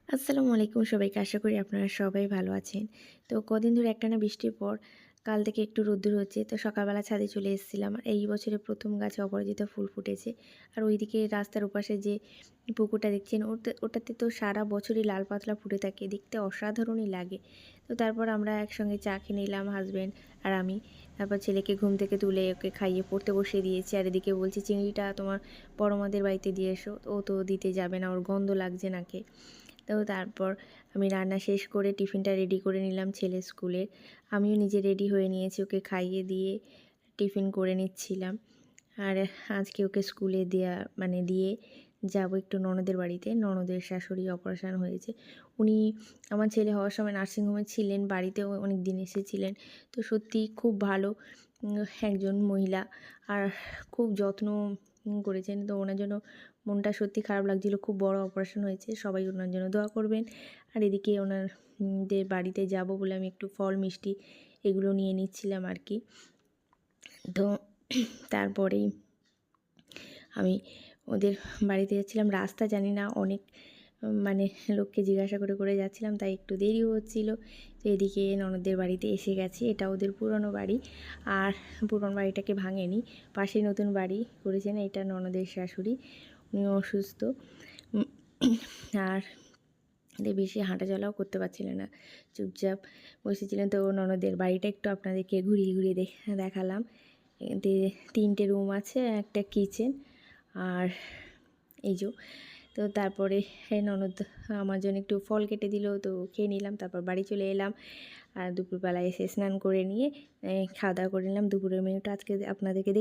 আসসালামু আলাইকুম সবাইকে। আশা করি আপনারা সবাই ভালো আছেন। তো কদিন ধরে একটানা বৃষ্টির পর কাল থেকে একটু রোদ্দুর হচ্ছে। তো সকালবেলা ছাদে চলে এসেছিলাম। আর এই বছরের ১ম গাছে অপরাজিতা ফুল ফুটেছে। আর ওইদিকে রাস্তার ওপাশে যে পুকুরটা দেখছেন ওটাতে তো সারা বছরই লাল পাতলা ফুটে থাকে। দেখতে অসাধারণই লাগে। তো তারপর আমরা একসঙ্গে চা খেয়ে নিলাম হাসব্যান্ড আর আমি। তারপর ছেলেকে ঘুম থেকে তুলে ওকে খাইয়ে পড়তে বসিয়ে দিয়েছি। আর এদিকে বলছি, "চিংড়িটা তোমার বড় মাদের বাড়িতে দিয়ে এসো।" ও তো দিতে যাবে না, ওর গন্ধ লাগছে নাকে। তো তারপর আমি রান্না শেষ করে টিফিনটা রেডি করে নিলাম ছেলের স্কুলের। আমিও নিজে রেডি হয়ে নিয়েছি, ওকে খাইয়ে দিয়ে টিফিন করে নিচ্ছিলাম। আর আজকে ওকে স্কুলে দিয়ে যাব একটু ননদের বাড়িতে। ননদের শাশুড়ি অপারেশন হয়েছে। উনি আমার ছেলে হওয়ার সময় নার্সিংহোমে ছিলেন, বাড়িতেও অনেক দিন এসেছিলেন। তো সত্যিই খুব ভালো একজন মহিলা। আর খুব যত্ন করেছেন। তো ওনার জন্য মনটা সত্যি খারাপ লাগছিল। খুব বড় অপারেশন হয়েছে। সবাই ওনার জন্য দোয়া করবেন। আর এদিকে দের বাড়িতে যাব বলে আমি একটু ফল মিষ্টি এগুলো নিয়ে নিচ্ছিলাম আর কি। তো তারপরেই আমি ওদের বাড়িতে যাচ্ছিলাম। রাস্তা জানি না, অনেক মানে লোককে জিজ্ঞাসা করে করে যাচ্ছিলাম, তাই একটু দেরিও হচ্ছিল। তো এদিকে ননদদের বাড়িতে এসে গেছি। এটা ওদের পুরনো বাড়ি। আর পুরনো বাড়িটাকে ভাঙেনি, পাশেই নতুন বাড়ি করেছেন। এটা ননদের শাশুড়ি, উনি অসুস্থ। উম, আর বেশি হাঁটাচলাও করতে পারছিলেন না, চুপচাপ বসেছিলেন। তো ননদের বাড়িটা একটু আপনাদেরকে ঘুরিয়ে ঘুরিয়ে দেখালাম। এতে 3টে রুম আছে, একটা কিচেন। আর এই যে, তো তারপরে ননদ আমার জন্য একটু ফল কেটে দিল, তো খেয়ে নিলাম। তারপর বাড়ি চলে এলাম। আর দুপুরবেলায় এসে স্নান করে নিয়ে খাওয়া দাওয়া করে নিলাম। দুপুরের মেনুটা আজকে আপনাদেরকে